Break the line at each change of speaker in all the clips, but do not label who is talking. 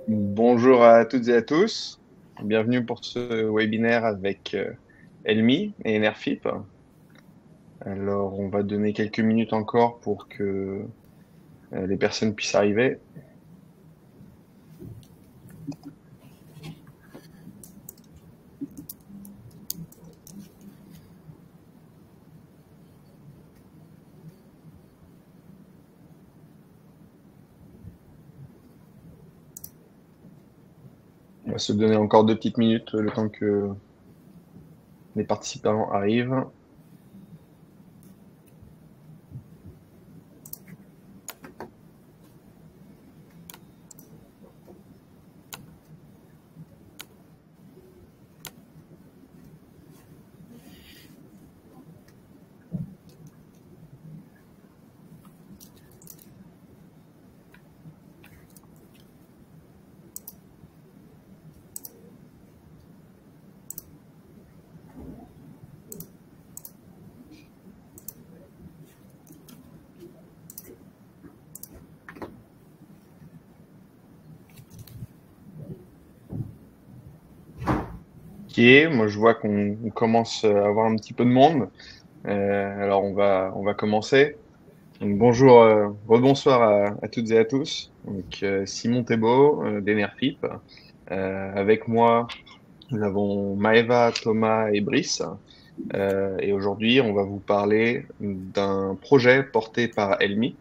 Bonjour à toutes et à tous. Bienvenue pour ce webinaire avec Elmi et Enerfip. Alors, on va donner quelques minutes encore pour que les personnes puissent arriver. On va se donner encore 2 petites minutes le temps que les participants arrivent. Ok, moi je vois qu'on commence à avoir un petit peu de monde. Alors on va commencer. Donc, bonjour, rebonsoir à toutes et à tous. Donc, Simon Thébault d'Enerfip. Avec moi, nous avons Maëva, Thomas et Brice. Et aujourd'hui, on va vous parler d'un projet porté par Elmi.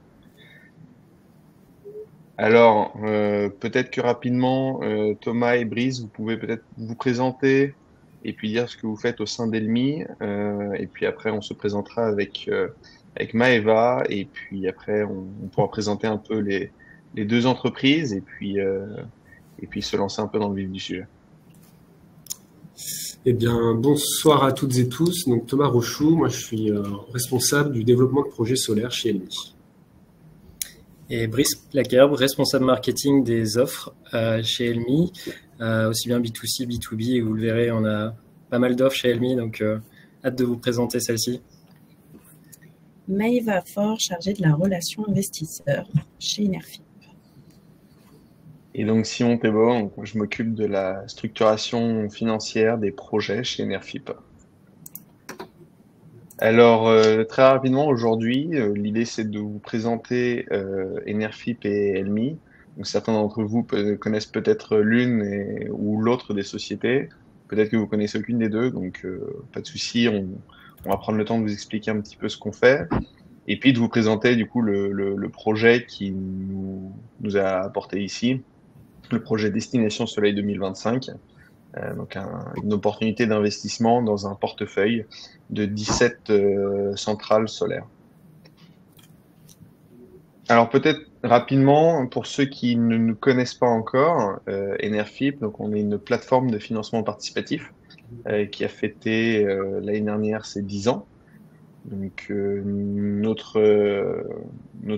Alors, peut-être que rapidement, Thomas et Brice, vous pouvez peut-être vous présenter et puis dire ce que vous faites au sein d'Elmi. Et puis après, on se présentera avec Maëva. Et puis après, on pourra présenter un peu les deux entreprises et puis se lancer un peu dans le vif du sujet.
Eh bien, bonsoir à toutes et tous. Donc, Thomas Rochou, moi je suis responsable du développement de projets solaires chez Elmi.
Et Brice Plaquerbe, responsable marketing des offres chez Elmi, aussi bien B2C, B2B, et vous le verrez, on a pas mal d'offres chez Elmi, donc hâte de vous présenter celle-ci.
Maëva Faure, chargée de la relation investisseur chez Enerfip.
Et donc, Simon Thébault, je m'occupe de la structuration financière des projets chez Enerfip. Alors, très rapidement, aujourd'hui, l'idée, c'est de vous présenter Enerfip et Elmi. Donc, certains d'entre vous connaissent peut-être ou l'autre des sociétés. Peut-être que vous connaissez aucune des deux, donc pas de souci. On va prendre le temps de vous expliquer un petit peu ce qu'on fait. Et puis de vous présenter du coup le projet qui nous a apporté ici, le projet Destination Soleil 2025. Donc une opportunité d'investissement dans un portefeuille de 17 centrales solaires. Alors peut-être rapidement, pour ceux qui ne nous connaissent pas encore, Enerfip, donc on est une plateforme de financement participatif qui a fêté l'année dernière ses 10 ans. Donc notre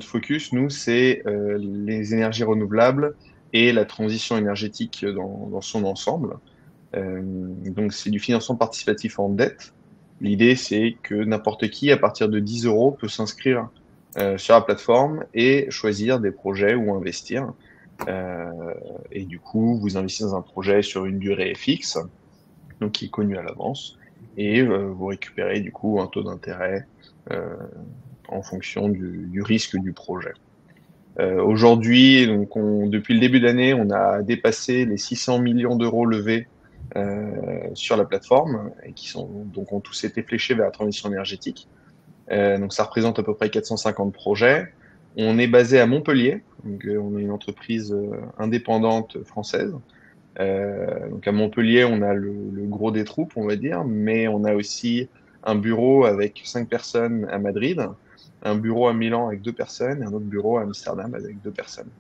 focus, nous, c'est les énergies renouvelables et la transition énergétique dans son ensemble. Donc, c'est du financement participatif en dette. L'idée, c'est que n'importe qui, à partir de 10 euros, peut s'inscrire sur la plateforme et choisir des projets où investir. Et du coup, vous investissez dans un projet sur une durée fixe, donc qui est connue à l'avance, et vous récupérez du coup un taux d'intérêt en fonction du risque du projet. Aujourd'hui, donc depuis le début d'année, on a dépassé les 600 millions d'euros levés sur la plateforme et qui donc ont tous été fléchés vers la transition énergétique. Donc ça représente à peu près 450 projets. On est basé à Montpellier, donc on est une entreprise indépendante française. Donc à Montpellier, on a le gros des troupes, on va dire, mais on a aussi un bureau avec 5 personnes à Madrid, un bureau à Milan avec 2 personnes et un autre bureau à Amsterdam avec 2 personnes.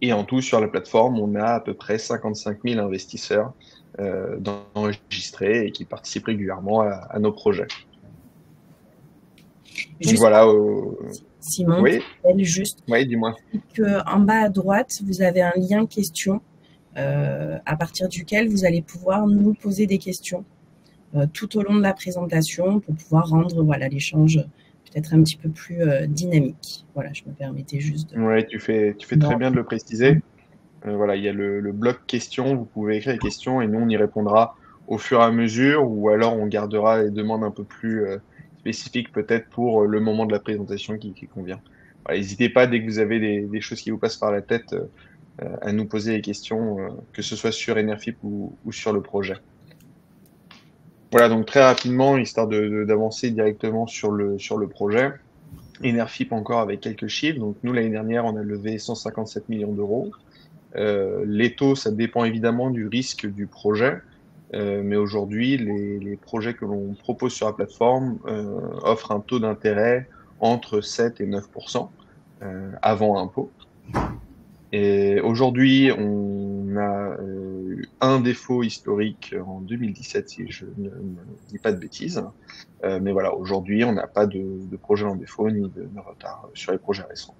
Et en tout, sur la plateforme, on a à peu près 55 000 investisseurs enregistrés et qui participent régulièrement à nos projets. Donc voilà.
Simon,
oui,
juste
oui, dis-moi.
En bas à droite, vous avez un lien question à partir duquel vous allez pouvoir nous poser des questions tout au long de la présentation pour pouvoir rendre l'échange peut-être un petit peu plus dynamique. Voilà, je me permettais juste de...
Oui, tu fais très bien de le préciser. Voilà, il y a le bloc questions, vous pouvez écrire les questions et nous, on y répondra au fur et à mesure, ou alors on gardera les demandes un peu plus spécifiques peut-être pour le moment de la présentation qui convient. Voilà, n'hésitez pas, dès que vous avez des choses qui vous passent par la tête, à nous poser des questions, que ce soit sur Enerfip ou sur le projet. Voilà, donc très rapidement, histoire d'avancer directement sur le projet. Enerfip encore avec quelques chiffres. Donc nous, l'année dernière, on a levé 157 millions d'euros. Les taux, ça dépend évidemment du risque du projet. Mais aujourd'hui, les projets que l'on propose sur la plateforme offrent un taux d'intérêt entre 7 et 9% avant impôt. Et aujourd'hui, on a eu un défaut historique en 2017, si je ne dis pas de bêtises. Mais voilà, aujourd'hui, on n'a pas de projet en défaut ni de retard sur les projets récents.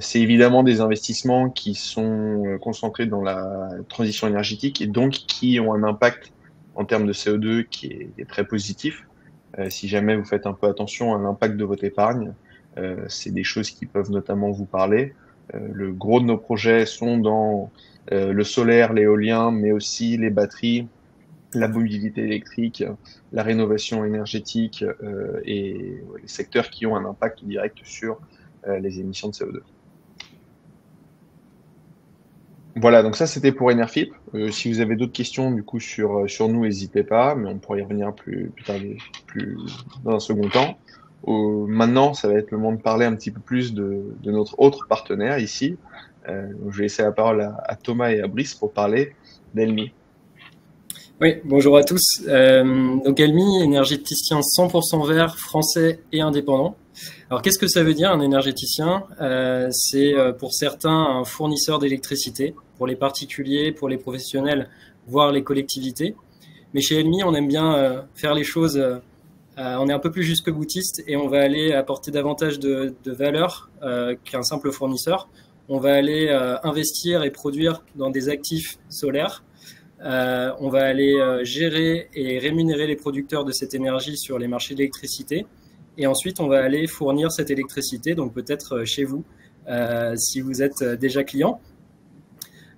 C'est évidemment des investissements qui sont concentrés dans la transition énergétique et donc qui ont un impact en termes de CO2 qui est très positif. Si jamais vous faites un peu attention à l'impact de votre épargne, c'est des choses qui peuvent notamment vous parler. Le gros de nos projets sont dans le solaire, l'éolien, mais aussi les batteries, la mobilité électrique, la rénovation énergétique et les secteurs qui ont un impact direct sur les émissions de CO2. Voilà, donc ça c'était pour Enerfip. Si vous avez d'autres questions du coup sur nous, n'hésitez pas, mais on pourra y revenir plus tard, dans un second temps. Maintenant, ça va être le moment de parler un petit peu plus de notre autre partenaire ici. Donc je vais laisser la parole à Thomas et à Brice pour parler d'Elmi.
Oui, bonjour à tous. Donc Elmi, énergéticien 100% vert, français et indépendant. Alors qu'est-ce que ça veut dire un énergéticien? C'est pour certains un fournisseur d'électricité, pour les particuliers, pour les professionnels, voire les collectivités. Mais chez Elmi, on aime bien faire les choses, on est un peu plus jusque-boutiste et on va aller apporter davantage de valeur qu'un simple fournisseur. On va aller investir et produire dans des actifs solaires. On va aller gérer et rémunérer les producteurs de cette énergie sur les marchés de l'électricité. Et ensuite, on va aller fournir cette électricité, donc peut-être chez vous, si vous êtes déjà client.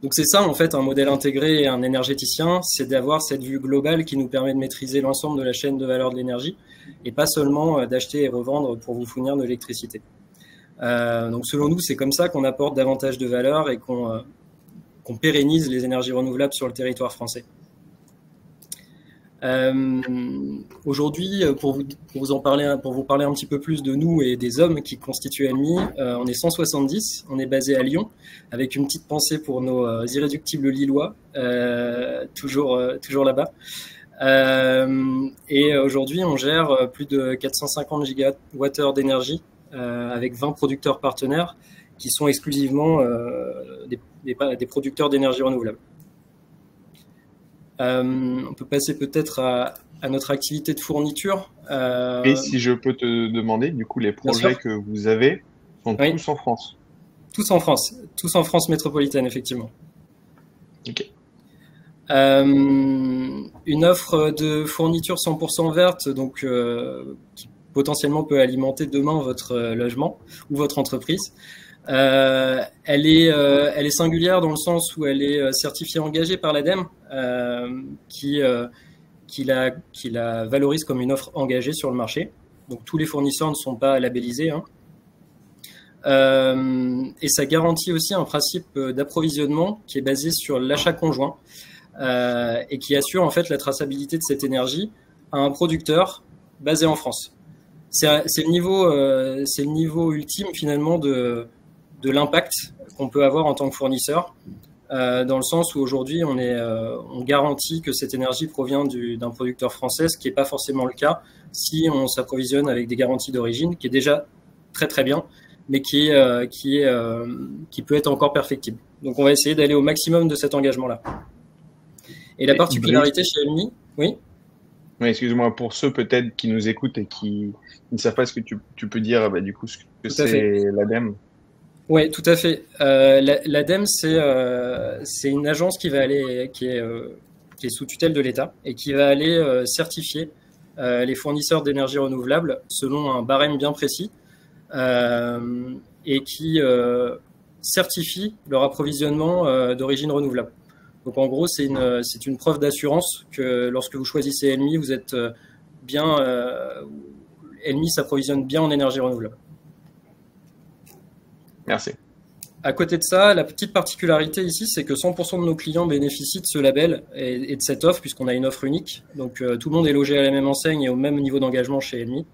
Donc c'est ça, en fait, un modèle intégré et un énergéticien, c'est d'avoir cette vue globale qui nous permet de maîtriser l'ensemble de la chaîne de valeur de l'énergie et pas seulement d'acheter et revendre pour vous fournir de l'électricité. Donc selon nous, c'est comme ça qu'on apporte davantage de valeur et qu'on pérennise les énergies renouvelables sur le territoire français. Aujourd'hui, pour vous parler un petit peu plus de nous et des hommes qui constituent Elmi, on est 170, on est basé à Lyon, avec une petite pensée pour nos irréductibles Lillois, toujours là-bas. Et aujourd'hui, on gère plus de 450 gigawattheures d'énergie avec 20 producteurs partenaires qui sont exclusivement des producteurs d'énergie renouvelable. On peut passer peut-être à notre activité de fourniture.
Et si je peux te demander, du coup, les projets que vous avez sont tous en France?
Tous en France métropolitaine, effectivement.
Ok.
Une offre de fourniture 100% verte, donc qui potentiellement peut alimenter demain votre logement ou votre entreprise. Elle est singulière dans le sens où elle est certifiée engagée par l'ADEME, qui la valorise comme une offre engagée sur le marché. Donc tous les fournisseurs ne sont pas labellisés. Et ça garantit aussi un principe d'approvisionnement qui est basé sur l'achat conjoint et qui assure en fait la traçabilité de cette énergie à un producteur basé en France. C'est le niveau ultime finalement de l'impact qu'on peut avoir en tant que fournisseur, dans le sens où aujourd'hui on garantit que cette énergie provient d'un producteur français, ce qui n'est pas forcément le cas si on s'approvisionne avec des garanties d'origine, qui est déjà très très bien, mais qui peut être encore perfectible. Donc on va essayer d'aller au maximum de cet engagement-là. Et la particularité chez Elmi, oui.
Oui, excuse-moi, pour ceux peut-être qui nous écoutent et qui ne savent pas ce que tu peux dire, du coup, ce que c'est l'ADEME.
Oui, tout à fait. L'ADEME, c'est une agence qui est sous tutelle de l'État et qui va aller certifier les fournisseurs d'énergie renouvelable selon un barème bien précis et qui certifient leur approvisionnement d'origine renouvelable. Donc en gros, c'est une preuve d'assurance que lorsque vous choisissez Elmi, vous êtes bien, Elmi s'approvisionne bien en énergie renouvelable.
Merci.
À côté de ça, la petite particularité ici, c'est que 100% de nos clients bénéficient de ce label et de cette offre, puisqu'on a une offre unique. Donc tout le monde est logé à la même enseigne et au même niveau d'engagement chez Elmi.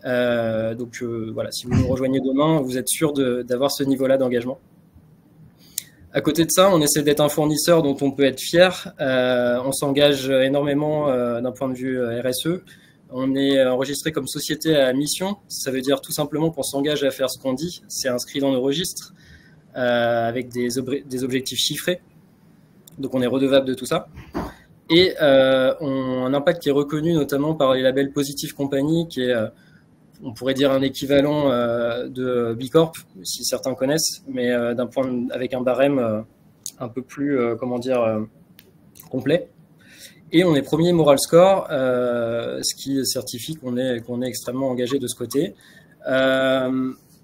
Voilà, si vous nous rejoignez demain, vous êtes sûr d'avoir ce niveau-là d'engagement. À côté de ça, on essaie d'être un fournisseur dont on peut être fier. On s'engage énormément d'un point de vue RSE. On est enregistré comme société à mission. Ça veut dire tout simplement qu'on s'engage à faire ce qu'on dit. C'est inscrit dans nos registres avec des objectifs chiffrés. Donc on est redevable de tout ça. Et on a un impact qui est reconnu notamment par les labels Positive Company, qui est, on pourrait dire, un équivalent de B Corp, si certains connaissent, mais avec un barème un peu plus, complet. Et on est premier Moral Score, ce qui certifie qu'on est extrêmement engagé de ce côté.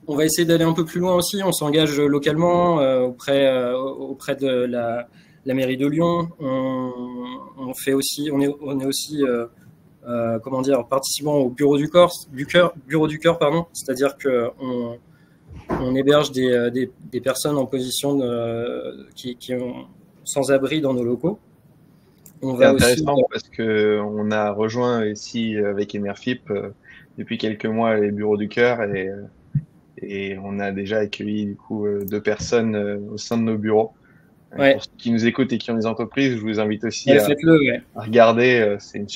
On va essayer d'aller un peu plus loin aussi. On s'engage localement auprès de la mairie de Lyon. On est aussi participant au bureau du cœur, pardon. C'est-à-dire que on héberge des personnes en position qui sont sans abri dans nos locaux.
C'est intéressant parce que on a rejoint ici avec Enerfip depuis quelques mois les bureaux du cœur et on a déjà accueilli du coup 2 personnes au sein de nos bureaux. Ouais. Pour ceux qui nous écoutent et qui ont des entreprises, je vous invite aussi à regarder. C'est un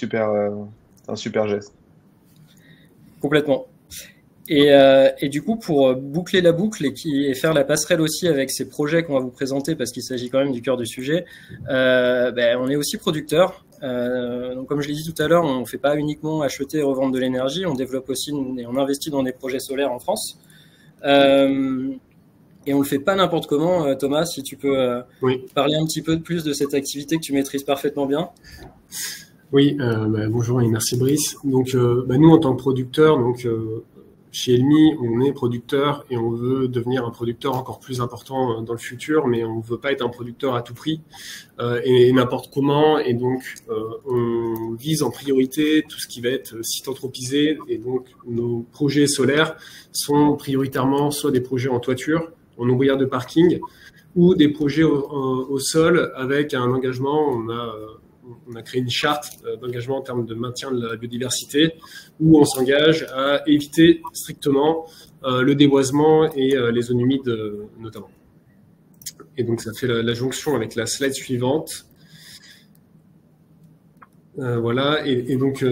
super geste.
Complètement. Et du coup, pour boucler la boucle et faire la passerelle aussi avec ces projets qu'on va vous présenter, parce qu'il s'agit quand même du cœur du sujet, on est aussi producteur. Donc, comme je l'ai dit tout à l'heure, on ne fait pas uniquement acheter et revendre de l'énergie, on développe aussi et on investit dans des projets solaires en France. Et on ne le fait pas n'importe comment. Thomas, si tu peux parler un petit peu plus de cette activité que tu maîtrises parfaitement bien.
Oui, bonjour et merci Brice. Donc, nous, en tant que producteurs, chez Elmi, on est producteur et on veut devenir un producteur encore plus important dans le futur, mais on ne veut pas être un producteur à tout prix et n'importe comment. Et donc, on vise en priorité tout ce qui va être site anthropisé. Et donc, nos projets solaires sont prioritairement soit des projets en toiture, en ombrière de parking, ou des projets au sol avec un engagement. On a créé une charte d'engagement en termes de maintien de la biodiversité où on s'engage à éviter strictement le déboisement et les zones humides notamment. Et donc, ça fait la jonction avec la slide suivante. Voilà. Et donc,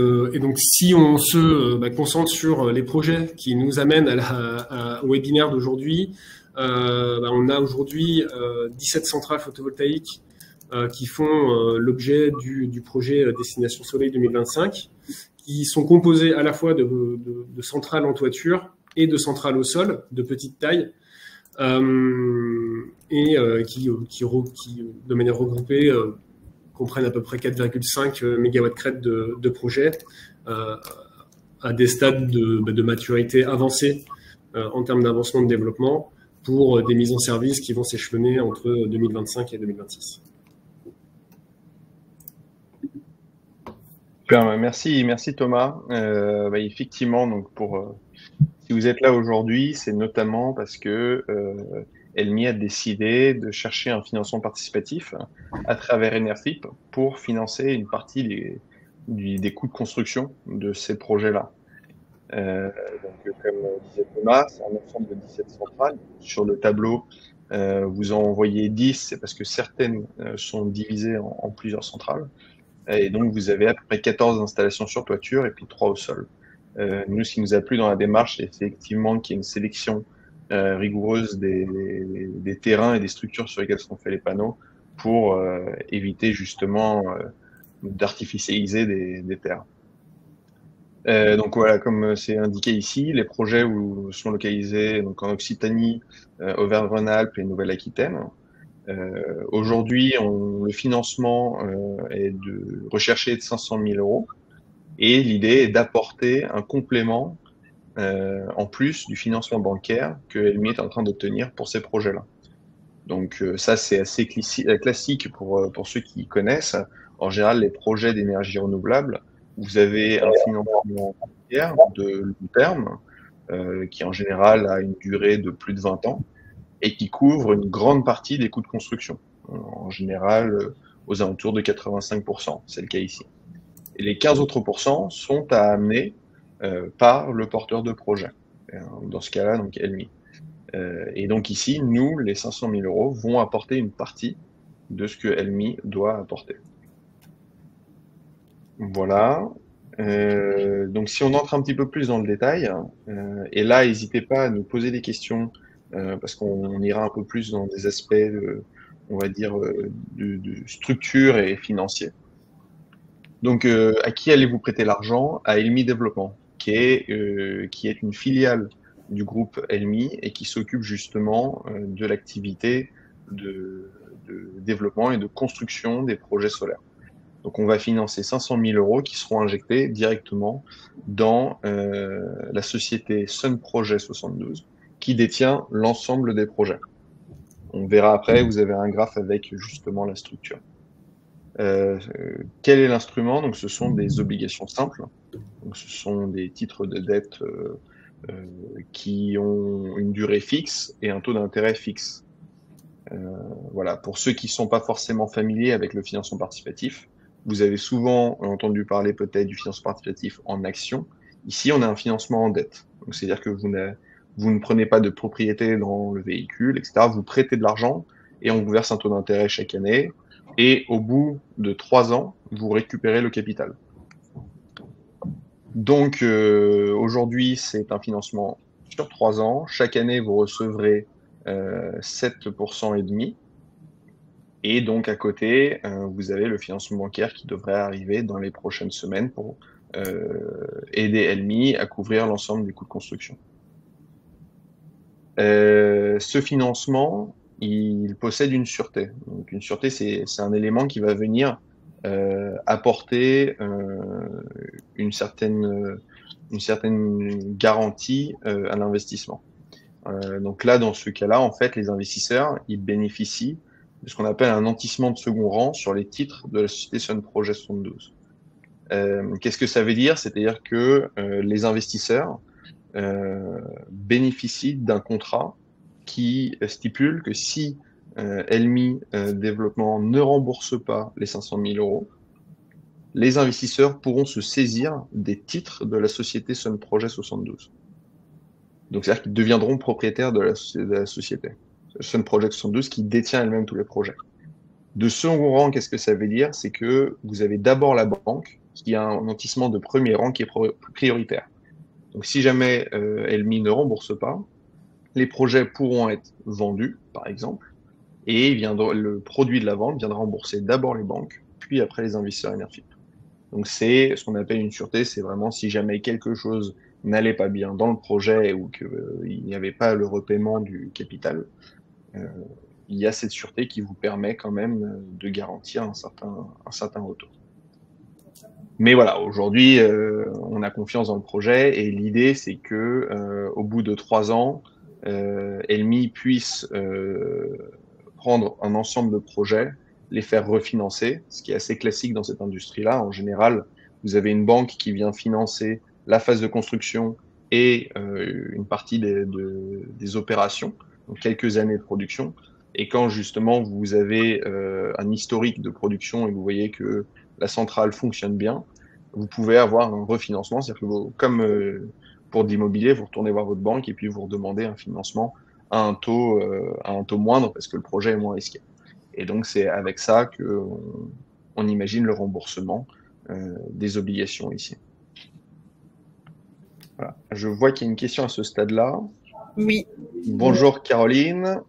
si on se concentre sur les projets qui nous amènent au webinaire d'aujourd'hui, on a aujourd'hui 17 centrales photovoltaïques qui font l'objet du projet Destination Soleil 2025, qui sont composés à la fois de centrales en toiture et de centrales au sol de petite taille, qui de manière regroupée comprennent à peu près 4,5 MW crête de projets à des stades de maturité avancée en termes d'avancement de développement pour des mises en service qui vont s'échelonner entre 2025 et 2026.
Super, merci Thomas. Effectivement, donc si vous êtes là aujourd'hui, c'est notamment parce que Elmi a décidé de chercher un financement participatif à travers Enerfip pour financer une partie des coûts de construction de ces projets-là. Donc, comme disait Thomas, c'est un ensemble de 17 centrales. Sur le tableau, vous en voyez 10, c'est parce que certaines sont divisées en plusieurs centrales. Et donc, vous avez à peu près 14 installations sur toiture et puis 3 au sol. Nous, ce qui nous a plu dans la démarche, c'est effectivement qu'il y ait une sélection rigoureuse des terrains et des structures sur lesquelles sont faits les panneaux pour éviter justement d'artificialiser des terres. Donc voilà, comme c'est indiqué ici, les projets sont localisés donc en Occitanie, Auvergne-Rhône-Alpes et Nouvelle-Aquitaine. Aujourd'hui, le financement est recherché de 500 000 € et l'idée est d'apporter un complément en plus du financement bancaire que Elmi est en train d'obtenir pour ces projets-là. Donc ça, c'est assez classique pour ceux qui connaissent. En général, les projets d'énergie renouvelable, vous avez un financement bancaire de long terme qui en général a une durée de plus de 20 ans et qui couvre une grande partie des coûts de construction. En général, aux alentours de 85%, c'est le cas ici. Et les 15 autres pourcents sont à amener par le porteur de projet. Dans ce cas-là, donc Elmi. Et donc ici, nous, les 500 000 euros vont apporter une partie de ce que Elmi doit apporter. Voilà. Donc si on entre un petit peu plus dans le détail, et là, n'hésitez pas à nous poser des questions, parce qu'on ira un peu plus dans des aspects, on va dire, de structure et financier. Donc, à qui allez-vous prêter l'argent? À Elmi Développement, qui est une filiale du groupe Elmi et qui s'occupe justement de l'activité de développement et de construction des projets solaires. Donc, on va financer 500 000 euros qui seront injectés directement dans la société Sun Projet 72, qui détient l'ensemble des projets. On verra après, vous avez un graphe avec justement la structure. Quel est l'instrument? Donc, ce sont des obligations simples. Donc, ce sont des titres de dette qui ont une durée fixe et un taux d'intérêt fixe. Voilà. Pour ceux qui ne sont pas forcément familiers avec le financement participatif, vous avez souvent entendu parler peut-être du financement participatif en action. Ici, on a un financement en dette. Donc, c'est-à-dire que vous ne prenez pas de propriété dans le véhicule, etc. Vous prêtez de l'argent et on vous verse un taux d'intérêt chaque année. Et au bout de 3 ans, vous récupérez le capital. Donc, aujourd'hui, c'est un financement sur 3 ans. Chaque année, vous recevrez 7% et demi. Et donc, à côté, vous avez le financement bancaire qui devrait arriver dans les prochaines semaines pour aider Elmi à couvrir l'ensemble des coûts de construction. Ce financement, il possède une sûreté. Donc, une sûreté, c'est un élément qui va venir apporter une certaine garantie à l'investissement. Donc là, dans ce cas-là, en fait, les investisseurs, ils bénéficient de ce qu'on appelle un nantissement de second rang sur les titres de la société Sun Projet 72. Qu'est-ce que ça veut dire? C'est-à-dire que les investisseurs bénéficient d'un contrat qui stipule que si Elmi Développement ne rembourse pas les 500 000 euros, les investisseurs pourront se saisir des titres de la société Sun Projet 72. Donc, c'est-à-dire qu'ils deviendront propriétaires de la société Sun Projet 72 qui détient elle-même tous les projets. De second rang, qu'est-ce que ça veut dire? C'est que vous avez d'abord la banque qui a un nantissement de premier rang qui est prioritaire. Donc, si jamais Elmi ne rembourse pas, les projets pourront être vendus, par exemple, et le produit de la vente viendra rembourser d'abord les banques, puis après les investisseurs Enerfip. Donc, c'est ce qu'on appelle une sûreté, c'est vraiment si jamais quelque chose n'allait pas bien dans le projet ou qu'il n'y avait pas le repaiement du capital, il y a cette sûreté qui vous permet quand même de garantir un certain retour. Mais voilà, aujourd'hui, on a confiance dans le projet et l'idée, c'est que au bout de 3 ans, Elmi puisse prendre un ensemble de projets, les faire refinancer, ce qui est assez classique dans cette industrie-là. En général, vous avez une banque qui vient financer la phase de construction et une partie des opérations, donc quelques années de production. Et quand justement vous avez un historique de production et vous voyez que la centrale fonctionne bien, vous pouvez avoir un refinancement, c'est-à-dire que comme pour de l'immobilier, vous retournez voir votre banque et puis vous redemandez un financement à un taux moindre parce que le projet est moins risqué. Et donc c'est avec ça que on imagine le remboursement des obligations ici. Voilà. Je vois qu'il y a une question à ce stade-là.
Oui.
Bonjour Caroline.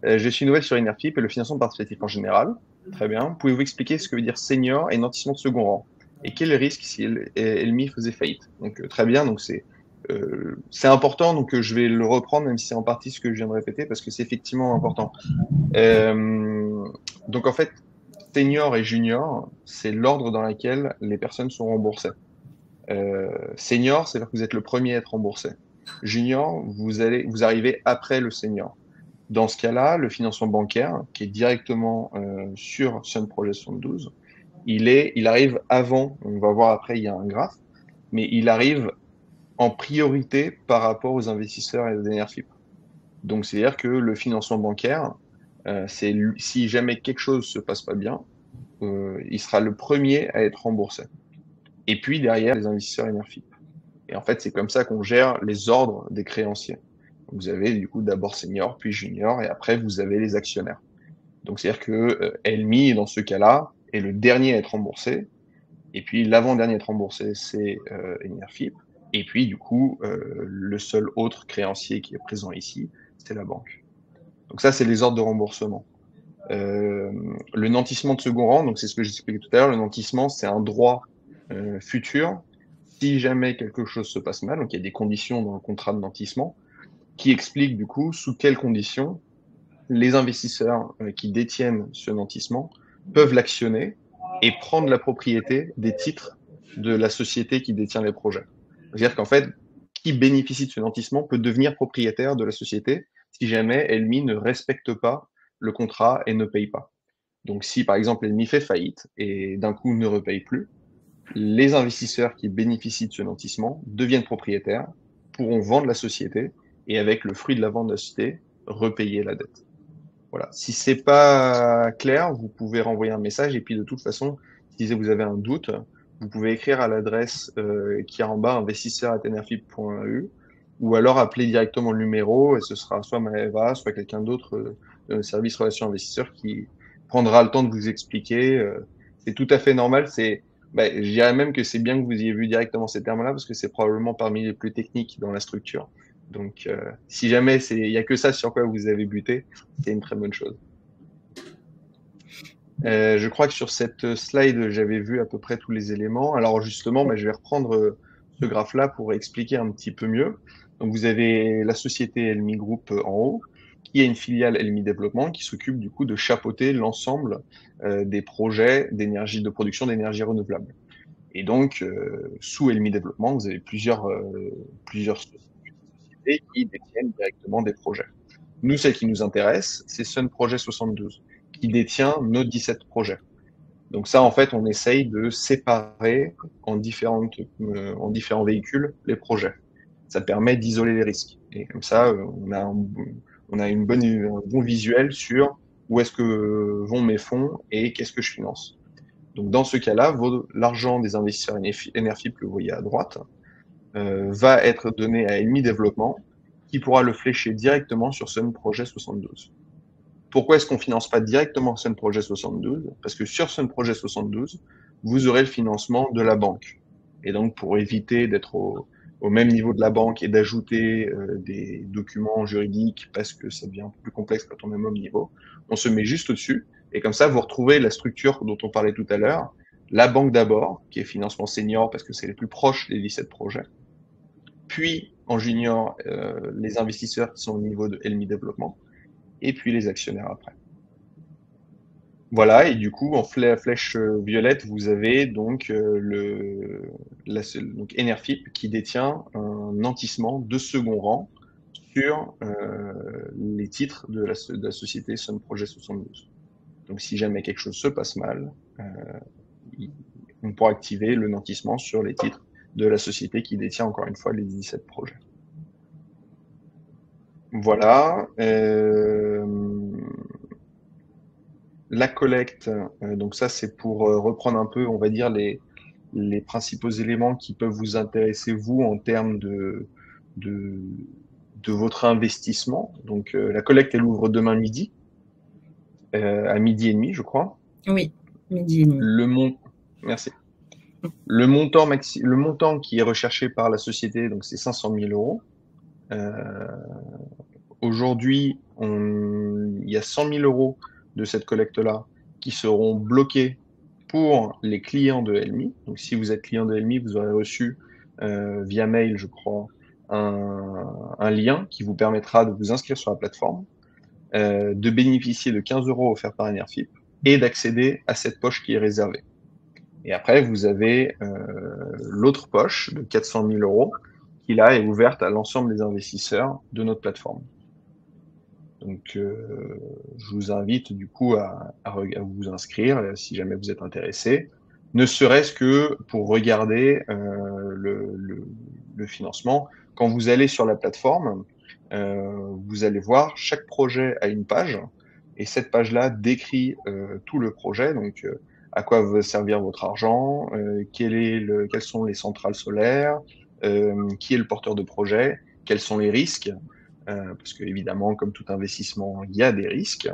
Je suis nouvelle sur Enerfip et le financement participatif en général. Très bien. Pouvez-vous expliquer ce que veut dire senior et nantissement de second rang? Et quel est le risque si Elmi faisait faillite? Donc très bien. Donc c'est important. Donc je vais le reprendre même si c'est en partie ce que je viens de répéter parce que c'est effectivement important. Donc en fait, senior et junior, c'est l'ordre dans lequel les personnes sont remboursées. Senior, c'est-à-dire que vous êtes le premier à être remboursé. Junior, vous arrivez après le senior. Dans ce cas-là, le financement bancaire, qui est directement sur Sun Projet 72, il arrive avant, on va voir après, il y a un graphe, mais il arrive en priorité par rapport aux investisseurs et aux Enerfip. Donc, c'est-à-dire que le financement bancaire, si jamais quelque chose se passe pas bien, il sera le premier à être remboursé. Et puis derrière, les investisseurs Enerfip. Et en fait, c'est comme ça qu'on gère les ordres des créanciers. Vous avez du coup d'abord senior, puis junior, et après vous avez les actionnaires. Donc c'est-à-dire que Elmi, dans ce cas-là, est le dernier à être remboursé, et puis l'avant-dernier à être remboursé, c'est Enerfip, et puis du coup, le seul autre créancier qui est présent ici, c'est la banque. Donc ça, c'est les ordres de remboursement. Le nantissement de second rang, donc c'est ce que j'expliquais tout à l'heure, le nantissement, c'est un droit futur si jamais quelque chose se passe mal, donc il y a des conditions dans le contrat de nantissement qui expliquent du coup sous quelles conditions les investisseurs qui détiennent ce nantissement peuvent l'actionner et prendre la propriété des titres de la société qui détient les projets. C'est-à-dire qu'en fait, qui bénéficie de ce nantissement peut devenir propriétaire de la société si jamais Elmi ne respecte pas le contrat et ne paye pas. Donc si par exemple Elmi fait faillite et d'un coup ne repaye plus, les investisseurs qui bénéficient de ce nantissement deviennent propriétaires, pourront vendre la société et avec le fruit de la vente de la société, repayer la dette. Voilà. Si c'est pas clair, vous pouvez renvoyer un message et puis de toute façon, si vous avez un doute, vous pouvez écrire à l'adresse qui est en bas, investisseur@enerfip.eu, ou alors appeler directement le numéro et ce sera soit Maëva, soit quelqu'un d'autre service relations investisseurs qui prendra le temps de vous expliquer. C'est tout à fait normal. Je dirais même que c'est bien que vous ayez vu directement ces termes-là parce que c'est probablement parmi les plus techniques dans la structure. Donc, si jamais il y a que ça sur quoi vous avez buté, c'est une très bonne chose. Je crois que sur cette slide, j'avais vu à peu près tous les éléments. Alors justement, je vais reprendre ce graphe-là pour expliquer un petit peu mieux. Donc, vous avez la société Elmi Group en haut, qui est une filiale Elmi Développement, qui s'occupe du coup de chapeauter l'ensemble des projets de production d'énergie renouvelable. Et donc, sous Elmi Développement, vous avez plusieurs sociétés qui détiennent directement des projets. Nous, celle qui nous intéresse, c'est Sun Projet 72, qui détient nos 17 projets. Donc ça, en fait, on essaye de séparer en différents véhicules les projets. Ça permet d'isoler les risques. Et comme ça, on a un bon visuel sur où est-ce que vont mes fonds et qu'est-ce que je finance. Donc dans ce cas-là, l'argent des investisseurs Enerfip, que vous voyez à droite, va être donné à Elmi Développement, qui pourra le flécher directement sur Sun Projet 72. Pourquoi est-ce qu'on ne finance pas directement Sun Projet 72? Parce que sur Sun Projet 72, vous aurez le financement de la banque. Et donc, pour éviter d'être au même niveau de la banque et d'ajouter des documents juridiques parce que ça devient un peu plus complexe quand on est au même niveau, on se met juste au-dessus. Et comme ça, vous retrouvez la structure dont on parlait tout à l'heure. La banque d'abord, qui est financement senior parce que c'est les plus proches des 17 projets. Puis, en junior, les investisseurs qui sont au niveau de Elmi Développement. Et puis les actionnaires après. Voilà, et du coup, en flèche violette, vous avez donc Enerfip qui détient un nantissement de second rang sur les titres de la société Sun Projet 72. Donc si jamais quelque chose se passe mal, on pourra activer le nantissement sur les titres de la société qui détient encore une fois les 17 projets. Voilà. La collecte, donc ça c'est pour reprendre un peu, on va dire, les principaux éléments qui peuvent vous intéresser, vous, en termes de votre investissement. Donc la collecte, elle ouvre demain midi, à 12h30, je crois.
Oui, 12h30.
Merci. Le montant qui est recherché par la société, donc c'est 500 000 €. Aujourd'hui, il y a 100 000 € de cette collecte-là qui seront bloqués pour les clients de Elmi. Donc, si vous êtes client de Elmi, vous aurez reçu via mail, je crois, un lien qui vous permettra de vous inscrire sur la plateforme, de bénéficier de 15 € offerts par Enerfip et d'accéder à cette poche qui est réservée. Et après, vous avez l'autre poche de 400 000 € qui, là, est ouverte à l'ensemble des investisseurs de notre plateforme. Donc, je vous invite du coup à vous inscrire si jamais vous êtes intéressé, ne serait-ce que pour regarder le financement. Quand vous allez sur la plateforme, vous allez voir chaque projet a une page et cette page-là décrit tout le projet. Donc, à quoi va servir votre argent, quelles sont les centrales solaires, qui est le porteur de projet, quels sont les risques. Parce que évidemment, comme tout investissement, il y a des risques.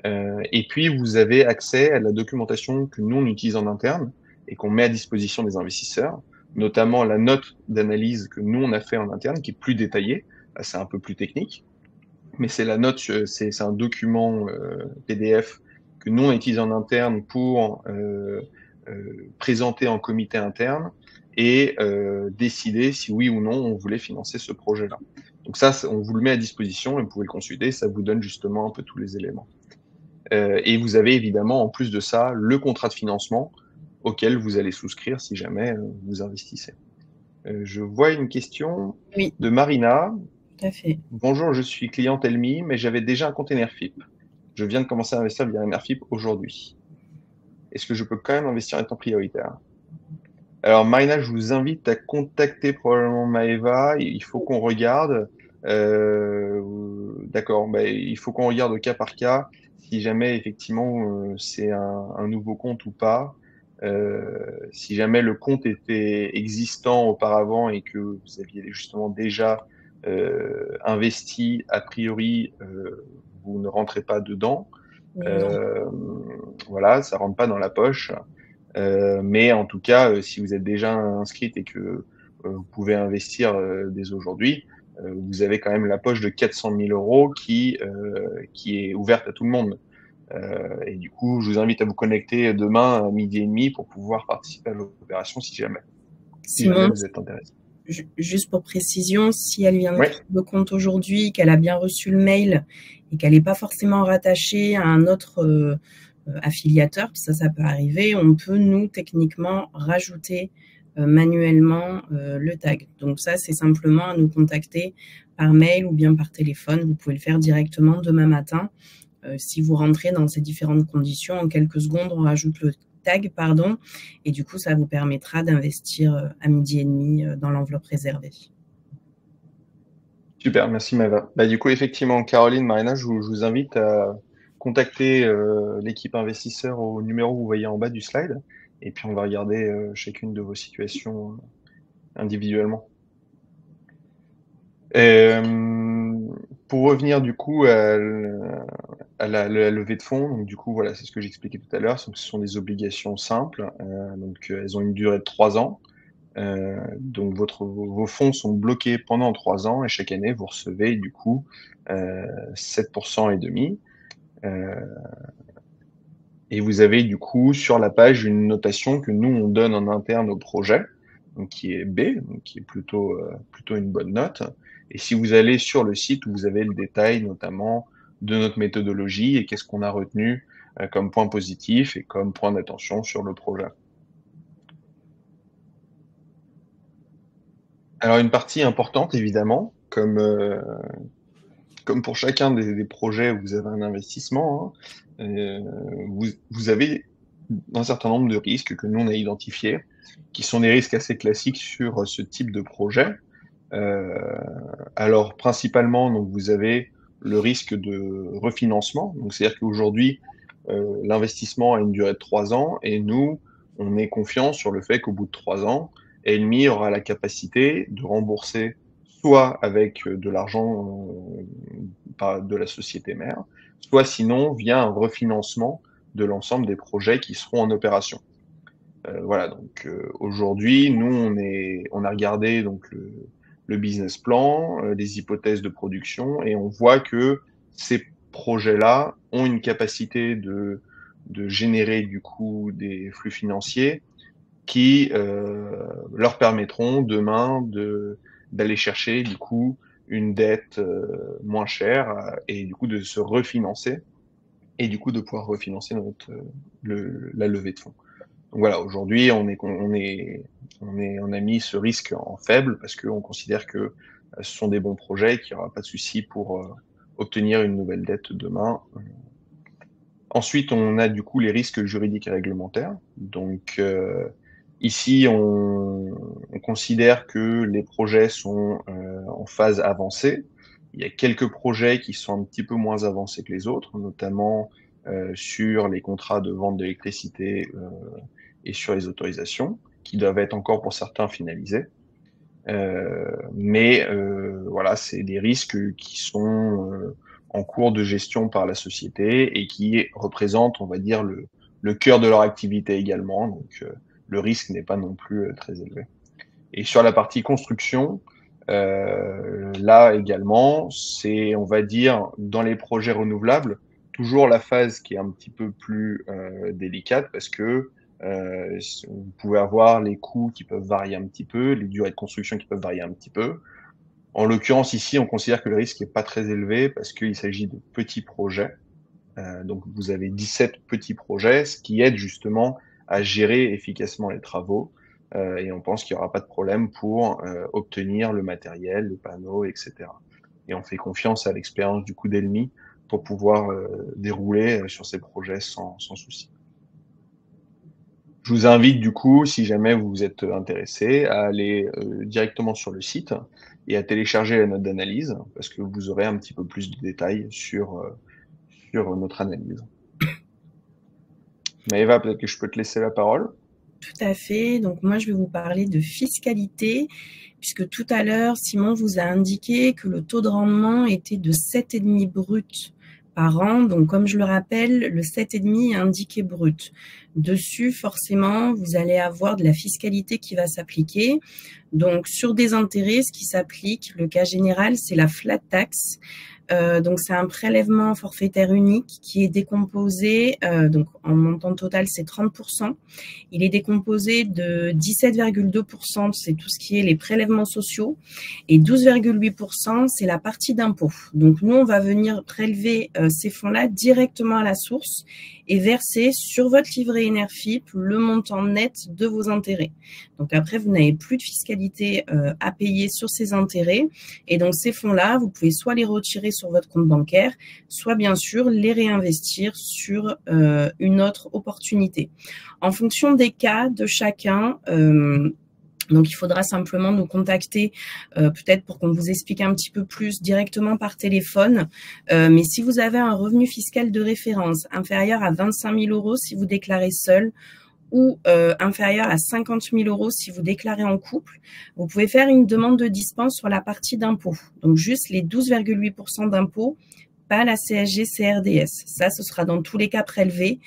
Et puis, vous avez accès à la documentation que nous, on utilise en interne et qu'on met à disposition des investisseurs, notamment la note d'analyse que nous, on a fait en interne, qui est plus détaillée. Là, c'est un peu plus technique. Mais c'est la note, c'est un document PDF que nous, on utilise en interne pour présenter en comité interne et décider si oui ou non on voulait financer ce projet-là. Donc ça, on vous le met à disposition et vous pouvez le consulter, ça vous donne justement un peu tous les éléments. Et vous avez évidemment, en plus de ça, le contrat de financement auquel vous allez souscrire si jamais vous investissez. Je vois une question de Marina.
Tout à fait.
Bonjour, je suis cliente Elmi, mais j'avais déjà un compte Enerfip. Je viens de commencer à investir via Enerfip aujourd'hui. Est-ce que je peux quand même investir en étant prioritaire? Alors Marina, je vous invite à contacter probablement Maëva. Il faut qu'on regarde. D'accord, il faut qu'on regarde au cas par cas si jamais effectivement c'est un nouveau compte ou pas. Si jamais le compte était existant auparavant et que vous aviez justement déjà investi, a priori, vous ne rentrez pas dedans. Voilà, ça rentre pas dans la poche. Mais en tout cas, si vous êtes déjà inscrite et que vous pouvez investir dès aujourd'hui, vous avez quand même la poche de 400 000 euros qui est ouverte à tout le monde. Et du coup, je vous invite à vous connecter demain à 12h30 pour pouvoir participer à l'opération si jamais vous êtes intéressé.
Juste pour précision, si elle vient de créer le compte aujourd'hui, qu'elle a bien reçu le mail et qu'elle n'est pas forcément rattachée à un autre affiliateur, ça peut arriver, on peut nous techniquement rajouter manuellement le tag. Donc ça, c'est simplement à nous contacter par mail ou bien par téléphone. Vous pouvez le faire directement demain matin. Si vous rentrez dans ces différentes conditions, en quelques secondes, on rajoute le tag, et du coup, ça vous permettra d'investir à 12h30 dans l'enveloppe réservée.
Super, merci Maëva. Du coup, effectivement, Caroline, Marina, je vous invite à contacter l'équipe investisseur au numéro que vous voyez en bas du slide, et puis on va regarder chacune de vos situations individuellement. Pour revenir du coup à la levée de fonds, donc du coup voilà, c'est ce que j'expliquais tout à l'heure. Ce sont des obligations simples, donc elles ont une durée de 3 ans. Donc vos fonds sont bloqués pendant 3 ans et chaque année vous recevez du coup 7% et demi. Et vous avez du coup sur la page une notation que nous on donne en interne au projet, donc qui est B, donc qui est plutôt une bonne note. Et si vous allez sur le site, vous avez le détail notamment de notre méthodologie et qu'est-ce qu'on a retenu comme point positif et comme point d'attention sur le projet. Alors une partie importante évidemment, comme pour chacun des projets où vous avez un investissement, vous avez un certain nombre de risques que nous on a identifiés, qui sont des risques assez classiques sur ce type de projet. Alors principalement, donc vous avez le risque de refinancement. Donc c'est-à-dire qu'aujourd'hui, l'investissement a une durée de 3 ans et nous, on est confiant sur le fait qu'au bout de 3 ans, Elmi aura la capacité de rembourser soit avec de l'argent de la société mère, soit sinon via un refinancement de l'ensemble des projets qui seront en opération. Voilà, donc aujourd'hui, nous, on a regardé donc le business plan, les hypothèses de production, et on voit que ces projets-là ont une capacité de générer du coup des flux financiers qui leur permettront demain d'aller chercher du coup une dette moins chère et du coup de se refinancer et du coup de pouvoir refinancer la levée de fonds. Donc voilà, aujourd'hui on a mis ce risque en faible parce qu'on considère que ce sont des bons projets, qu'il n'y aura pas de souci pour obtenir une nouvelle dette demain. Ensuite, on a du coup les risques juridiques et réglementaires. Donc, ici, on considère que les projets sont en phase avancée. Il y a quelques projets qui sont un petit peu moins avancés que les autres, notamment sur les contrats de vente d'électricité et sur les autorisations, qui doivent être encore pour certains finalisés. Mais voilà, c'est des risques qui sont en cours de gestion par la société et qui représentent, on va dire, le cœur de leur activité également. Donc, le risque n'est pas non plus très élevé. Et sur la partie construction, là également, c'est, on va dire, dans les projets renouvelables, toujours la phase qui est un petit peu plus délicate parce que vous pouvez avoir les coûts qui peuvent varier un petit peu, les durées de construction qui peuvent varier un petit peu. En l'occurrence, ici, on considère que le risque n'est pas très élevé parce qu'il s'agit de petits projets. Donc, vous avez 17 petits projets, ce qui aide justement à gérer efficacement les travaux. Et on pense qu'il n'y aura pas de problème pour obtenir le matériel, les panneaux, etc. Et on fait confiance à l'expérience du coup d'Elmi pour pouvoir dérouler sur ces projets sans souci. Je vous invite du coup, si jamais vous êtes intéressé, à aller directement sur le site et à télécharger la note d'analyse parce que vous aurez un petit peu plus de détails sur notre analyse. Maëva, peut-être que je peux te laisser la parole.
Tout à fait. Donc, moi, je vais vous parler de fiscalité, puisque tout à l'heure, Simon vous a indiqué que le taux de rendement était de 7,5 brut par an. Donc, comme je le rappelle, le 7,5 est indiqué brut. Dessus, forcément, vous allez avoir de la fiscalité qui va s'appliquer. Donc, sur des intérêts, ce qui s'applique, le cas général, c'est la flat tax. Donc, c'est un prélèvement forfaitaire unique qui est décomposé, donc en montant total, c'est 30%. Il est décomposé de 17,2%, c'est tout ce qui est les prélèvements sociaux, et 12,8%, c'est la partie d'impôt. Donc, nous, on va venir prélever ces fonds-là directement à la source et verser sur votre livret Enerfip le montant net de vos intérêts. Donc, après, vous n'avez plus de fiscalité à payer sur ces intérêts. Et donc, ces fonds-là, vous pouvez soit les retirer sur votre compte bancaire, soit bien sûr les réinvestir sur une autre opportunité. En fonction des cas de chacun, donc, il faudra simplement nous contacter peut-être pour qu'on vous explique un petit peu plus directement par téléphone. Mais si vous avez un revenu fiscal de référence inférieur à 25 000 euros si vous déclarez seul, ou inférieur à 50 000 euros si vous déclarez en couple, vous pouvez faire une demande de dispense sur la partie d'impôt. Donc, juste les 12,8% d'impôt, pas la CSG, CRDS. Ça, ce sera dans tous les cas prélevé.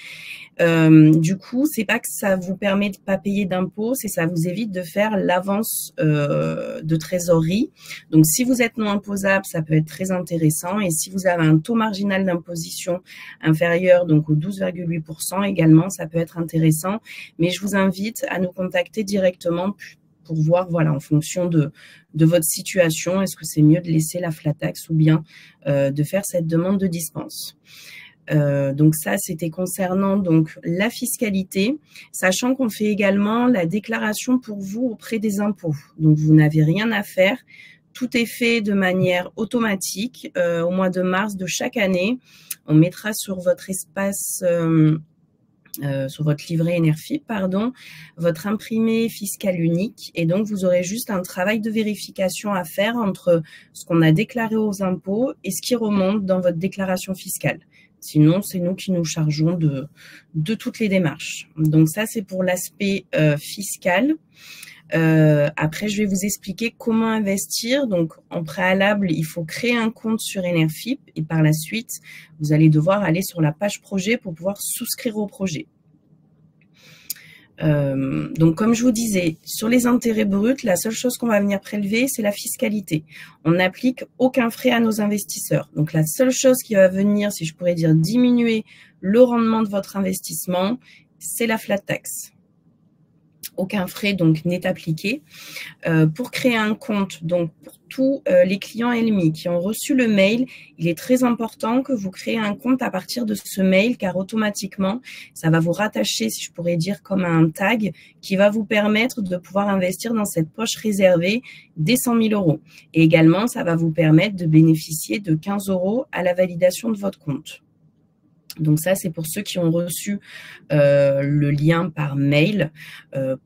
Du coup, c'est pas que ça vous permet de pas payer d'impôts, c'est ça vous évite de faire l'avance de trésorerie. Donc, si vous êtes non imposable, ça peut être très intéressant. Et si vous avez un taux marginal d'imposition inférieur donc aux 12,8% également, ça peut être intéressant. Mais je vous invite à nous contacter directement pour voir, voilà, en fonction de votre situation, est-ce que c'est mieux de laisser la flat tax ou bien de faire cette demande de dispense. Donc ça, c'était concernant donc la fiscalité, sachant qu'on fait également la déclaration pour vous auprès des impôts. Donc, vous n'avez rien à faire. Tout est fait de manière automatique. Au mois de mars de chaque année, on mettra sur votre espace... sur votre livret Enerfip, votre imprimé fiscal unique. Et donc, vous aurez juste un travail de vérification à faire entre ce qu'on a déclaré aux impôts et ce qui remonte dans votre déclaration fiscale. Sinon, c'est nous qui nous chargeons de toutes les démarches. Donc, ça, c'est pour l'aspect fiscal. Après, je vais vous expliquer comment investir. Donc, en préalable, il faut créer un compte sur Enerfip et par la suite, vous allez devoir aller sur la page projet pour pouvoir souscrire au projet. Donc, comme je vous disais, sur les intérêts bruts, la seule chose qu'on va venir prélever, c'est la fiscalité. On n'applique aucun frais à nos investisseurs. Donc, la seule chose qui va venir, si je pourrais dire, diminuer le rendement de votre investissement, c'est la flat tax. Aucun frais donc n'est appliqué. Pour créer un compte, donc pour tous les clients LMI qui ont reçu le mail, il est très important que vous créez un compte à partir de ce mail, car automatiquement, ça va vous rattacher, si je pourrais dire, comme un tag qui va vous permettre de pouvoir investir dans cette poche réservée des 100 000 euros. Et également, ça va vous permettre de bénéficier de 15 euros à la validation de votre compte. Donc ça, c'est pour ceux qui ont reçu le lien par mail.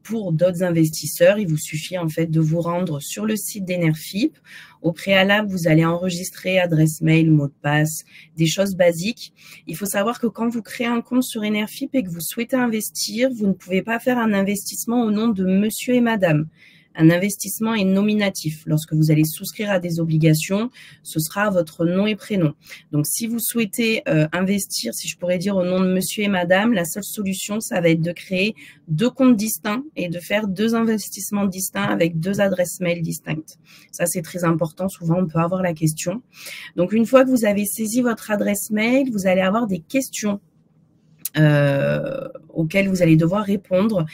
Pour d'autres investisseurs, il vous suffit en fait de vous rendre sur le site d'Enerfip. Au préalable, vous allez enregistrer adresse mail, mot de passe, des choses basiques. Il faut savoir que quand vous créez un compte sur Enerfip et que vous souhaitez investir, vous ne pouvez pas faire un investissement au nom de monsieur et madame. Un investissement est nominatif. Lorsque vous allez souscrire à des obligations, ce sera votre nom et prénom. Donc, si vous souhaitez investir, si je pourrais dire au nom de monsieur et madame, la seule solution, ça va être de créer 2 comptes distincts et de faire 2 investissements distincts avec 2 adresses mail distinctes. Ça, c'est très important. Souvent, on peut avoir la question. Donc, une fois que vous avez saisi votre adresse mail, vous allez avoir des questions auxquels vous allez devoir répondre.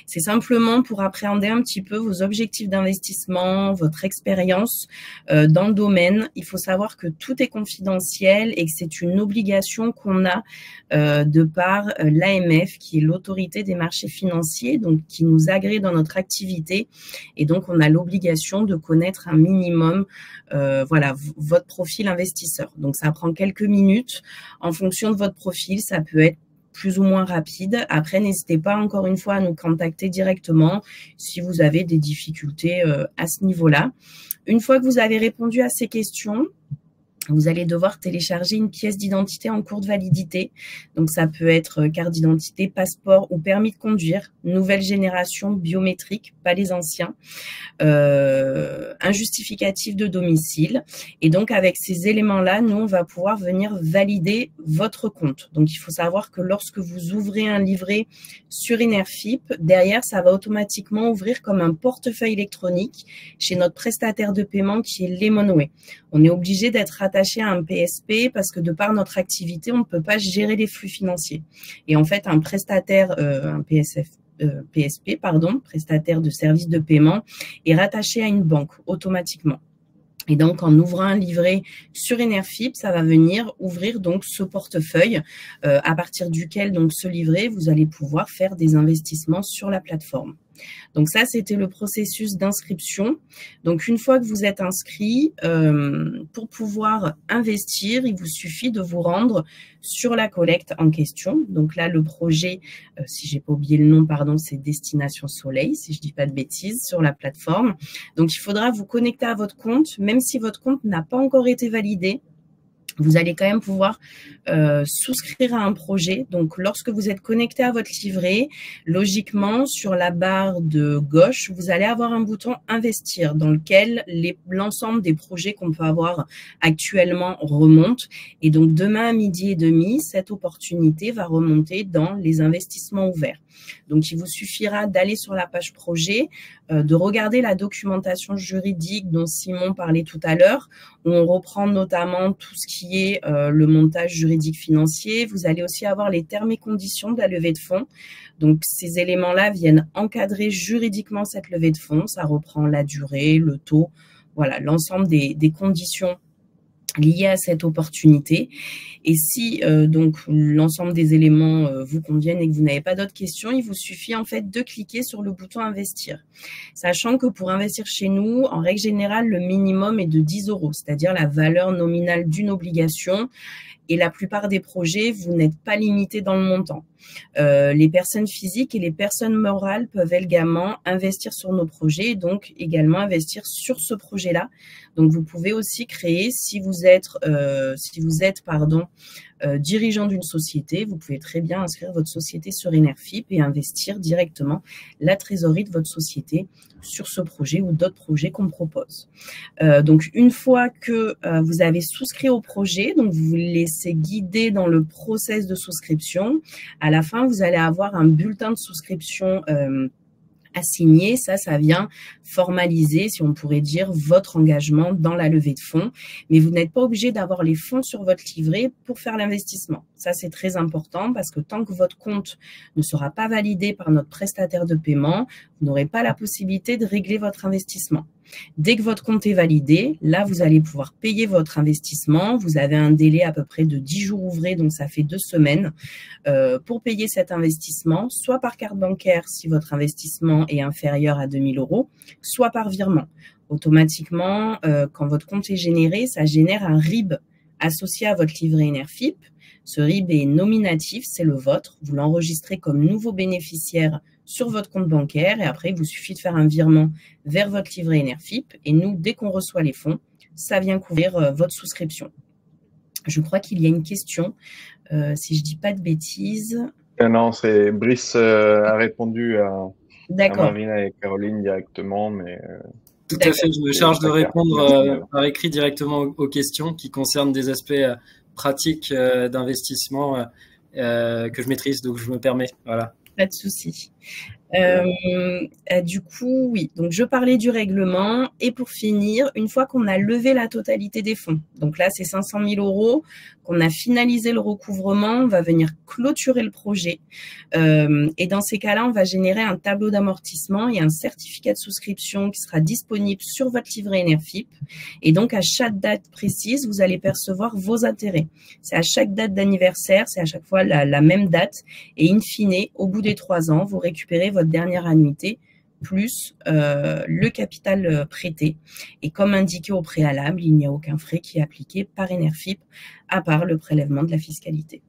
C'est simplement pour appréhender un petit peu vos objectifs d'investissement, votre expérience dans le domaine. Il faut savoir que tout est confidentiel et que c'est une obligation qu'on a de par l'AMF, qui est l'autorité des marchés financiers, donc qui nous agrée dans notre activité. Et donc, on a l'obligation de connaître un minimum voilà, votre profil investisseur. Donc, ça prend quelques minutes. En fonction de votre profil, ça peut être plus ou moins rapide. Après, n'hésitez pas encore une fois à nous contacter directement si vous avez des difficultés à ce niveau-là. Une fois que vous avez répondu à ces questions, vous allez devoir télécharger une pièce d'identité en cours de validité. Donc, ça peut être carte d'identité, passeport ou permis de conduire, nouvelle génération, biométrique, pas les anciens, un justificatif de domicile. Et donc, avec ces éléments-là, nous, on va pouvoir venir valider votre compte. Donc, il faut savoir que lorsque vous ouvrez un livret sur Enerfip, derrière, ça va automatiquement ouvrir comme un portefeuille électronique chez notre prestataire de paiement qui est Lemonway. On est obligé d'être attaché à un PSP parce que de par notre activité, on ne peut pas gérer les flux financiers. Et en fait, un prestataire, un PSP, prestataire de services de paiement, est rattaché à une banque automatiquement. Et donc, en ouvrant un livret sur Enerfip, ça va venir ouvrir donc ce portefeuille à partir duquel donc ce livret, vous allez pouvoir faire des investissements sur la plateforme. Donc ça, c'était le processus d'inscription. Donc une fois que vous êtes inscrit, pour pouvoir investir, il vous suffit de vous rendre sur la collecte en question. Donc là, le projet, si j'ai pas oublié le nom, pardon, c'est Destination Soleil, si je dis pas de bêtises, sur la plateforme. Donc il faudra vous connecter à votre compte, même si votre compte n'a pas encore été validé. Vous allez quand même pouvoir souscrire à un projet. Donc, lorsque vous êtes connecté à votre livret, logiquement, sur la barre de gauche, vous allez avoir un bouton « Investir » dans lequel l'ensemble des projets qu'on peut avoir actuellement remonte. Et donc, demain à 12h30, cette opportunité va remonter dans les investissements ouverts. Donc, il vous suffira d'aller sur la page projet, de regarder la documentation juridique dont Simon parlait tout à l'heure, où on reprend notamment tout ce qui est le montage juridique financier. Vous allez aussi avoir les termes et conditions de la levée de fonds. Donc, ces éléments-là viennent encadrer juridiquement cette levée de fonds. Ça reprend la durée, le taux, voilà, l'ensemble des conditions liées à cette opportunité. Et si donc l'ensemble des éléments vous conviennent et que vous n'avez pas d'autres questions, il vous suffit en fait de cliquer sur le bouton investir. Sachant que pour investir chez nous, en règle générale, le minimum est de 10 €, c'est-à-dire la valeur nominale d'une obligation. Et la plupart des projets, vous n'êtes pas limité dans le montant. Les personnes physiques et les personnes morales peuvent également investir sur nos projets et donc également investir sur ce projet-là. Donc, vous pouvez aussi créer, si vous êtes dirigeant d'une société, vous pouvez très bien inscrire votre société sur Enerfip et investir directement la trésorerie de votre société sur ce projet ou d'autres projets qu'on propose. Donc, une fois que vous avez souscrit au projet, donc vous vous laissez guider dans le process de souscription. À la fin, vous allez avoir un bulletin de souscription à signer. Ça vient formaliser, si on pourrait dire, votre engagement dans la levée de fonds. Mais vous n'êtes pas obligé d'avoir les fonds sur votre livret pour faire l'investissement. Ça, c'est très important parce que tant que votre compte ne sera pas validé par notre prestataire de paiement, vous n'aurez pas la possibilité de régler votre investissement. Dès que votre compte est validé, là, vous allez pouvoir payer votre investissement. Vous avez un délai à peu près de 10 jours ouvrés, donc ça fait 2 semaines, pour payer cet investissement, soit par carte bancaire si votre investissement est inférieur à 2 000 €, soit par virement. Automatiquement, quand votre compte est généré, ça génère un RIB associé à votre livret Enerfip. Ce RIB est nominatif, c'est le vôtre. Vous l'enregistrez comme nouveau bénéficiaire sur votre compte bancaire et après, il vous suffit de faire un virement vers votre livret Enerfip. Et nous, dès qu'on reçoit les fonds, ça vient couvrir votre souscription. Je crois qu'il y a une question, si je dis pas de bêtises.
Non, c'est Brice a répondu à Marina et Caroline directement, mais...
Tout à fait, je me charge de répondre par écrit directement aux questions qui concernent des aspects pratiques d'investissement que je maîtrise, donc je me permets. Voilà.
Pas de souci. Du coup, oui. Donc, je parlais du règlement. Et pour finir, une fois qu'on a levé la totalité des fonds, donc là, c'est 500 000 €, qu'on a finalisé le recouvrement, on va venir clôturer le projet. Et dans ces cas-là, on va générer un tableau d'amortissement et un certificat de souscription qui sera disponible sur votre livret Enerfip. Et donc, à chaque date précise, vous allez percevoir vos intérêts. C'est à chaque date d'anniversaire, c'est à chaque fois la même date. Et in fine, au bout des 3 ans, vous récupérez votre dernière annuité plus le capital prêté. Et comme indiqué au préalable, il n'y a aucun frais qui est appliqué par Enerfip à part le prélèvement de la fiscalité.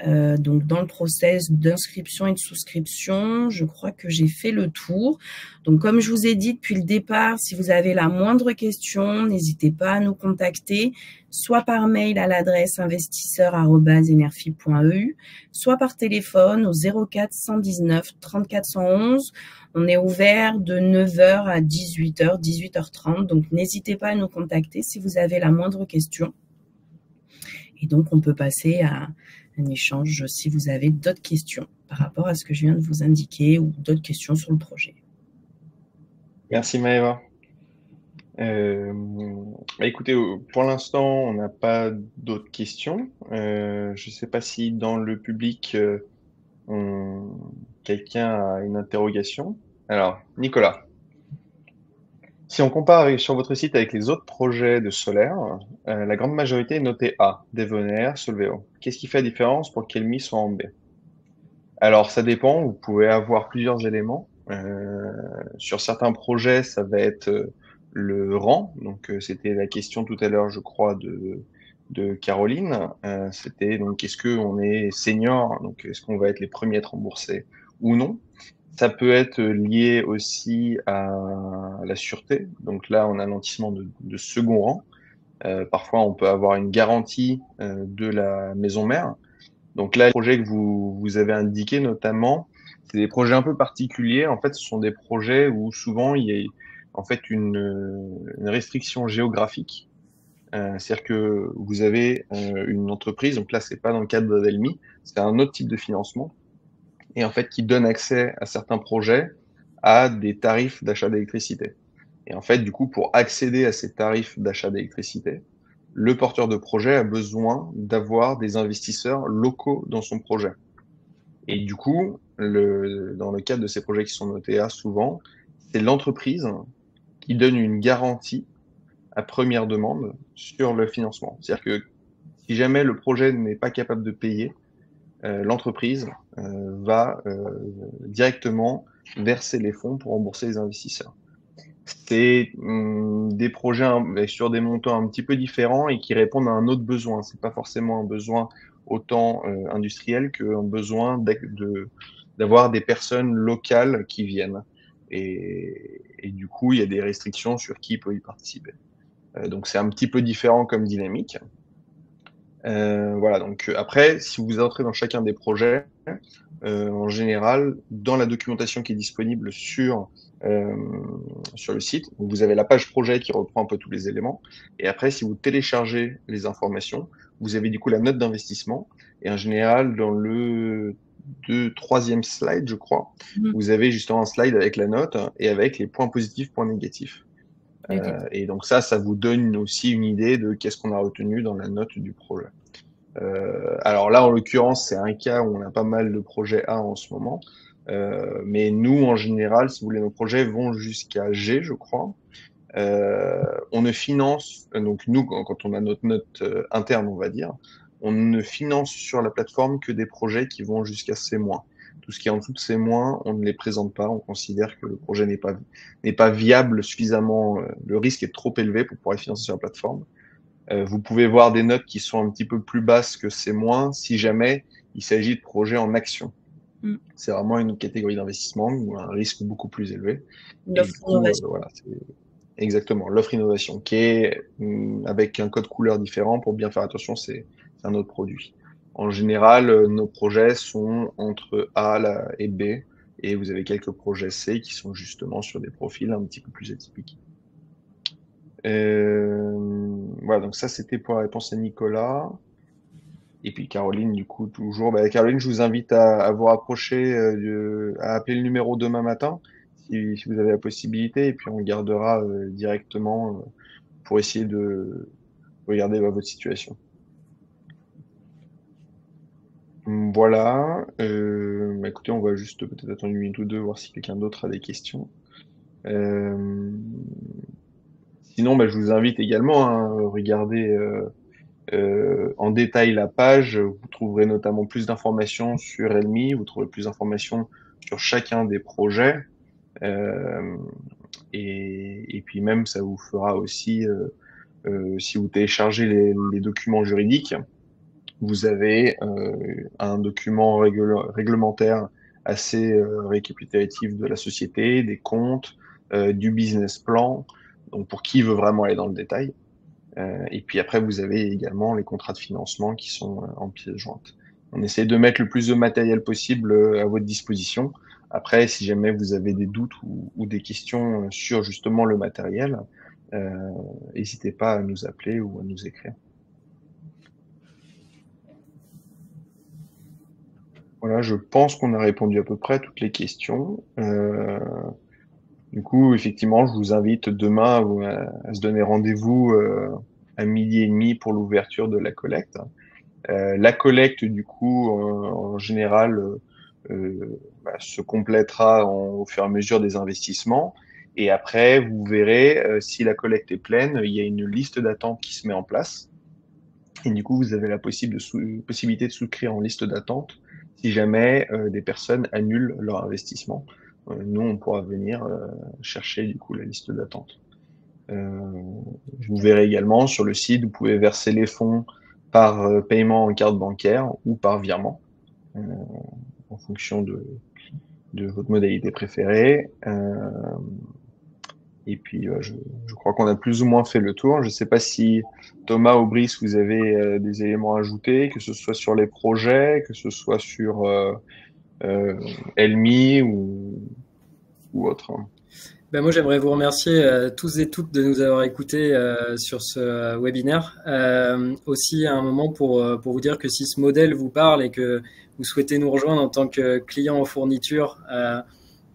Donc, dans le process d'inscription et de souscription, je crois que j'ai fait le tour. Donc, comme je vous ai dit depuis le départ, si vous avez la moindre question, n'hésitez pas à nous contacter, soit par mail à l'adresse investisseur@enerfip.eu, soit par téléphone au 04 119 34 111. On est ouvert de 9h à 18h, 18h30. Donc, n'hésitez pas à nous contacter si vous avez la moindre question. Et donc, on peut passer à un échange si vous avez d'autres questions par rapport à ce que je viens de vous indiquer ou d'autres questions sur le projet.
Merci Maëva. Écoutez, pour l'instant, on n'a pas d'autres questions. Je ne sais pas si dans le public, quelqu'un a une interrogation. Alors, Nicolas, si on compare sur votre site avec les autres projets de solaire, la grande majorité est notée A, Devonair, Solveo. Qu'est-ce qui fait la différence pour qu'Elmi soit en B? Alors, ça dépend. Vous pouvez avoir plusieurs éléments. Sur certains projets, ça va être le rang. Donc, c'était la question tout à l'heure, je crois, de Caroline. C'était donc, est-ce qu'on est senior? Donc, est-ce qu'on va être les premiers à être remboursés ou non? Ça peut être lié aussi à la sûreté. Donc là, on a un nantissement de second rang. Parfois, on peut avoir une garantie de la maison mère. Donc là, les projets que vous avez indiqués, notamment, c'est des projets un peu particuliers. En fait, ce sont des projets où souvent, il y a en fait une restriction géographique. C'est-à-dire que vous avez une entreprise, donc là, c'est pas dans le cadre d'Elmi, c'est un autre type de financement, et en fait qui donne accès à certains projets à des tarifs d'achat d'électricité. Et en fait, du coup, pour accéder à ces tarifs d'achat d'électricité, le porteur de projet a besoin d'avoir des investisseurs locaux dans son projet. Et du coup, dans le cadre de ces projets qui sont notés A, souvent, c'est l'entreprise qui donne une garantie à première demande sur le financement. C'est-à-dire que si jamais le projet n'est pas capable de payer, l'entreprise va directement verser les fonds pour rembourser les investisseurs. C'est des projets sur des montants un petit peu différents et qui répondent à un autre besoin. C'est pas forcément un besoin autant industriel qu'un besoin d'avoir des personnes locales qui viennent. Et du coup, il y a des restrictions sur qui peut y participer. Donc c'est un petit peu différent comme dynamique. Voilà, donc après, si vous entrez dans chacun des projets, en général, dans la documentation qui est disponible sur le site, vous avez la page projet qui reprend un peu tous les éléments. Et après, si vous téléchargez les informations, vous avez du coup la note d'investissement. Et en général, dans le troisième slide, je crois. Vous avez justement un slide avec la note et avec les points positifs, points négatifs. Et donc ça vous donne aussi une idée de qu'est-ce qu'on a retenu dans la note du projet. Alors là, en l'occurrence, c'est un cas où on a pas mal de projets A en ce moment. Mais nous, en général, si vous voulez, nos projets vont jusqu'à G, je crois. On ne finance, donc nous, quand on a notre note interne, on va dire, on ne finance sur la plateforme que des projets qui vont jusqu'à C-. Tout ce qui est en dessous de C-, on ne les présente pas. On considère que le projet n'est pas viable suffisamment. Le risque est trop élevé pour pouvoir les financer sur la plateforme. Vous pouvez voir des notes qui sont un petit peu plus basses que C- si jamais il s'agit de projets en action. C'est vraiment une catégorie d'investissement ou un risque beaucoup plus élevé. Voilà, exactement, l'offre innovation qui est avec un code couleur différent pour bien faire attention, c'est un autre produit. En général, nos projets sont entre A et B et vous avez quelques projets C qui sont justement sur des profils un petit peu plus atypiques. Voilà, donc ça c'était pour la réponse à Nicolas. Et puis Caroline, du coup, toujours. Caroline, je vous invite à vous rapprocher, à appeler le numéro demain matin, si vous avez la possibilité, et puis on gardera directement pour essayer de regarder votre situation. Voilà. Écoutez, on va juste peut-être attendre une minute ou deux, voir si quelqu'un d'autre a des questions. Sinon, je vous invite également à regarder en détail la page. Vous trouverez notamment plus d'informations sur Elmi, vous trouverez plus d'informations sur chacun des projets. Et puis même, ça vous fera aussi, si vous téléchargez les documents juridiques, vous avez un document réglementaire assez récapitulatif de la société, des comptes, du business plan, donc pour qui veut vraiment aller dans le détail. Et puis après, vous avez également les contrats de financement qui sont en pièces jointes. On essaie de mettre le plus de matériel possible à votre disposition. Après, si jamais vous avez des doutes ou des questions sur justement le matériel, n'hésitez pas à nous appeler ou à nous écrire. Voilà, je pense qu'on a répondu à peu près à toutes les questions. Du coup, effectivement, je vous invite demain à se donner rendez-vous à 12h30 pour l'ouverture de la collecte. La collecte, du coup, en général, se complétera au fur et à mesure des investissements. Et après, vous verrez, si la collecte est pleine, il y a une liste d'attente qui se met en place. Et du coup, vous avez la possibilité de souscrire en liste d'attente si jamais des personnes annulent leur investissement. Nous, on pourra venir chercher du coup la liste d'attente. Vous verrez également sur le site, vous pouvez verser les fonds par paiement en carte bancaire ou par virement, en fonction de votre modalité préférée. Et puis, je crois qu'on a plus ou moins fait le tour. Je ne sais pas si Thomas ou Brice, vous avez des éléments à ajouter, que ce soit sur les projets, que ce soit sur Elmi ou autre.
Moi, j'aimerais vous remercier tous et toutes de nous avoir écoutés sur ce webinaire. Aussi, à un moment, pour vous dire que si ce modèle vous parle et que vous souhaitez nous rejoindre en tant que client en fourniture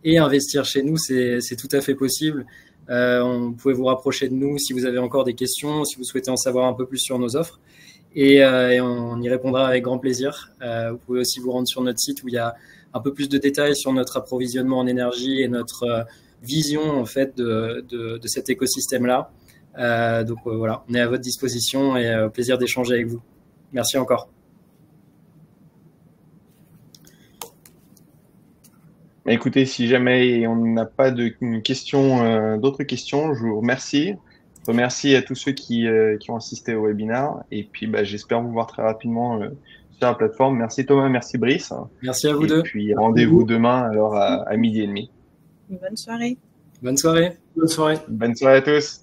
et investir chez nous, c'est tout à fait possible. Vous pouvez vous rapprocher de nous si vous avez encore des questions, si vous souhaitez en savoir un peu plus sur nos offres. Et on y répondra avec grand plaisir. Vous pouvez aussi vous rendre sur notre site où il y a un peu plus de détails sur notre approvisionnement en énergie et notre vision en fait de cet écosystème-là. Donc voilà, on est à votre disposition et au plaisir d'échanger avec vous. Merci encore.
Écoutez, si jamais on n'a pas d'autres questions, je vous remercie. Je remercie à tous ceux qui ont assisté au webinaire. Et puis, j'espère vous voir très rapidement sur la plateforme. Merci Thomas, merci Brice.
Merci à vous deux.
Et puis, rendez-vous demain alors à 12h30.
Bonne soirée.
Bonne soirée.
Bonne soirée.
Bonne soirée à tous.